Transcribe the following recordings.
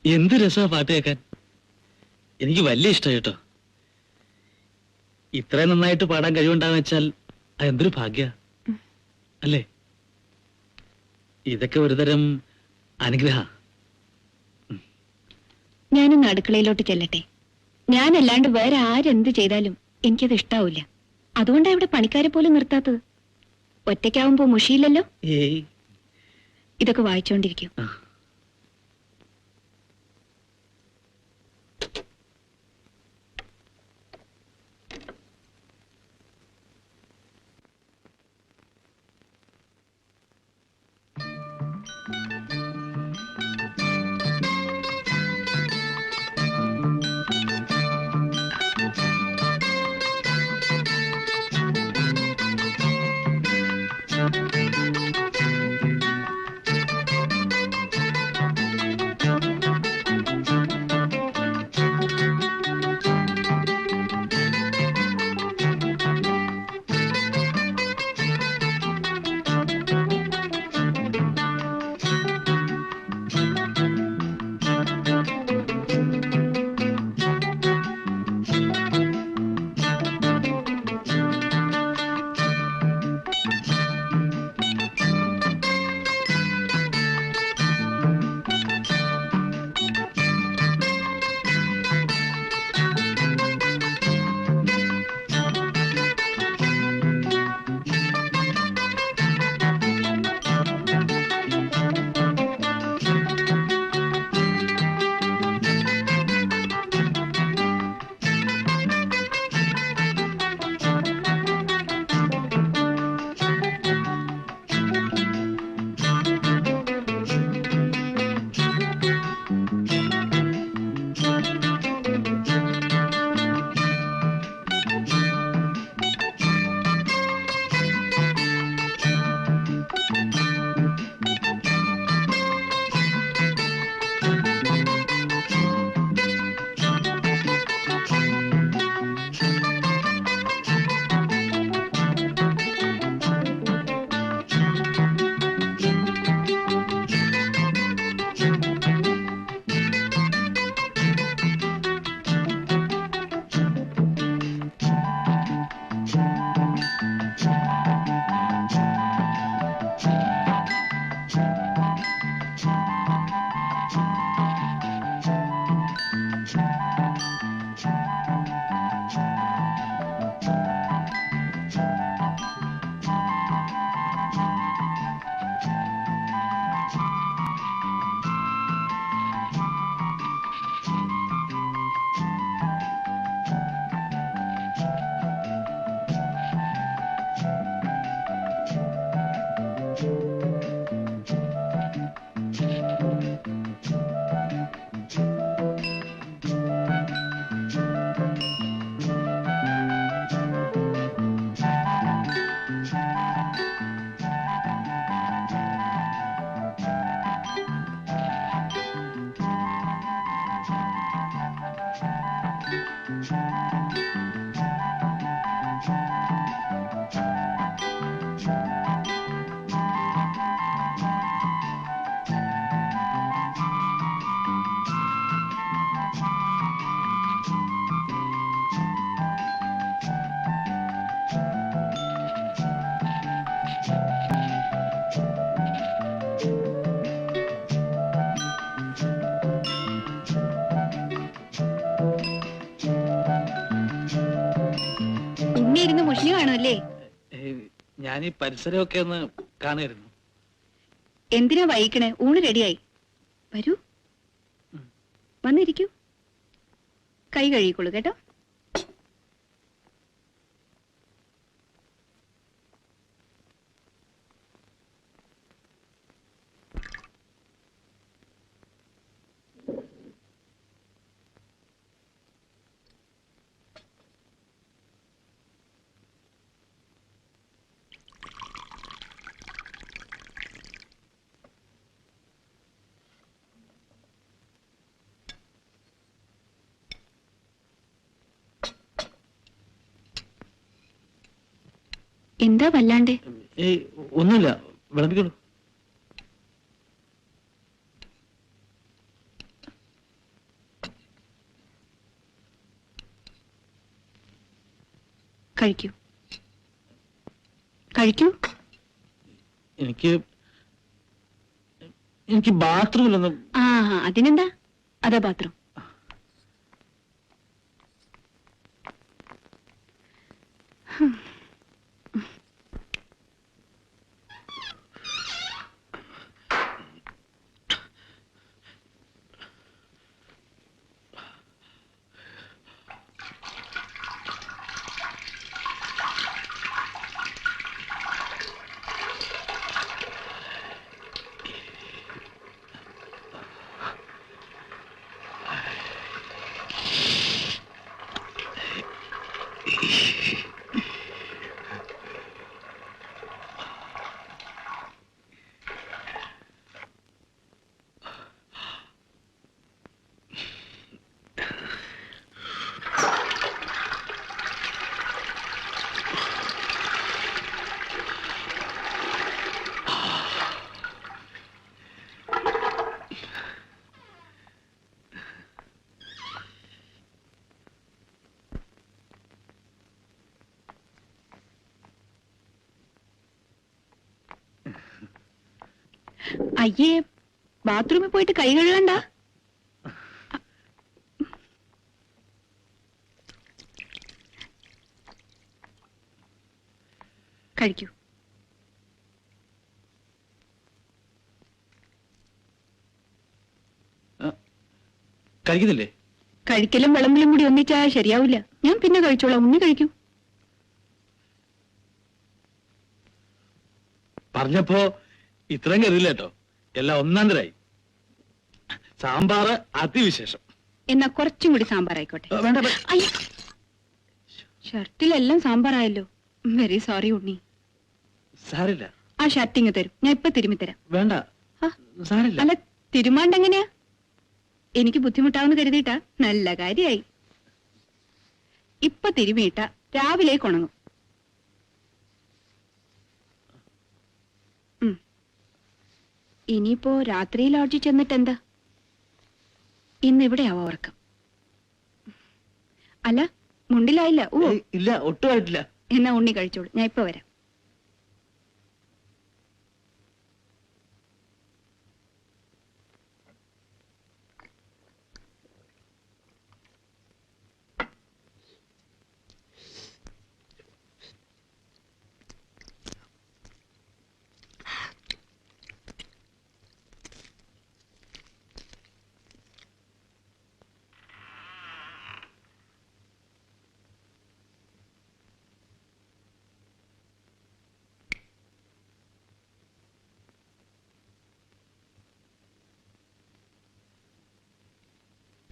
എന്ത് രസാ പാട്ട് കേൾക്കാൻ. എനിക്ക് വലിയ ഇഷ്ടമായി കേട്ടോ. ഇത്രയും നന്നായിട്ട് പാടാൻ കഴിവുണ്ടാന്ന് വെച്ചാൽ അതെന്തൊരു ഭാഗ്യ അല്ലേ? ഇതൊക്കെ ഒരുതരം അനുഗ്രഹ. ഞാനൊന്ന് അടുക്കളയിലോട്ട് ചെല്ലട്ടെ. ഞാനല്ലാണ്ട് വേറെ ആരെന്ത് ചെയ്താലും എനിക്കത് ഇഷ്ടാവില്ല. അതുകൊണ്ടാ ഇവിടെ പണിക്കാരെ പോലും നിർത്താത്തത്. ഒറ്റയ്ക്കാവുമ്പോ മുഷിയില്ലല്ലോ. ഇതൊക്കെ വായിച്ചോണ്ടിരിക്കും. ഇരുന്ന് മുഷിഞ്ഞു കാണുമല്ലേ? ഞാൻ ഈ പരിസരമൊക്കെ ഒന്ന് കാണുമായിരുന്നു. എന്തിനാ വൈകിക്കണേ? ഊണ് റെഡിയായി. വരൂ, വന്നിരിക്കൂ. കൈ കഴുകിക്കോളൂ കേട്ടോ. എന്താ വല്ലാണ്ട്? ഒന്നുമില്ല, വിളമ്പിക്കോളൂ. കഴിക്കൂ. കഴിക്കൂ. എനിക്ക് എനിക്ക് ബാത്റൂമിലൊന്നും. ആ അതിനെന്താ, അതാ ബാത്റൂം. അയ്യേ, ബാത്റൂമിൽ പോയിട്ട് കൈ കഴുകണ്ട. കഴിക്കൂ. കഴിക്കുന്നില്ലേ? കഴിക്കലും വിളമ്പിലും കൂടി ഒന്നിച്ചാൽ ശരിയാവില്ല. ഞാൻ പിന്നെ കഴിച്ചോളാം. ഉണ്ണി കഴിക്കൂ. പറഞ്ഞപ്പോ ഇത്രയും കരുതില്ല കേട്ടോ. എല്ലാം ഒന്നാം തരായി. സാമ്പാറ് അതിവിശേഷം. എന്നാ കുറച്ചും കൂടി സാമ്പാർ ആയിക്കോട്ടെ. വേണ്ട. ഷർട്ടിലെല്ലാം സാമ്പാറായല്ലോ. വെരി സോറി ഉണ്ണി. സാരില്ല. ആ ഷർട്ട് ഇങ്ങ് തരും, ഞാൻ ഇപ്പൊ തിരുമ്മി തരാം. വേണ്ട, സാരില്ല. അല്ല, തിരുമാണ്ടെങ്ങനെയാ? എനിക്ക് ബുദ്ധിമുട്ടാവുന്ന കരുതിയിട്ടാ. നല്ല കാര്യായി. ഇപ്പൊ തിരുമിയിട്ട രാവിലേക്ക് ഉണങ്ങും. ഇനിയിപ്പോ രാത്രി ലോഡ്ജിൽ ചെന്നിട്ട് എന്താ? ഇന്ന് ഇവിടെയാവോ ഉറക്കം? അല്ല, മുണ്ടിലായില്ല. ഓ ഇല്ല, ഒട്ടുമായിട്ടില്ല. എന്നാ ഉണ്ണി കഴിച്ചോളൂ, ഞാൻ ഇപ്പൊ വരാം.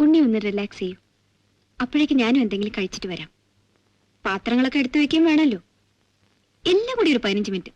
ഉണ്ണി ഒന്ന് റിലാക്സ് ചെയ്യൂ. അപ്പോഴേക്ക് ഞാനും എന്തെങ്കിലും കഴിച്ചിട്ട് വരാം. പാത്രങ്ങളൊക്കെ എടുത്തു വെക്കുകയും വേണമല്ലോ. എല്ലാം കൂടി ഒരു 15 മിനിറ്റ്.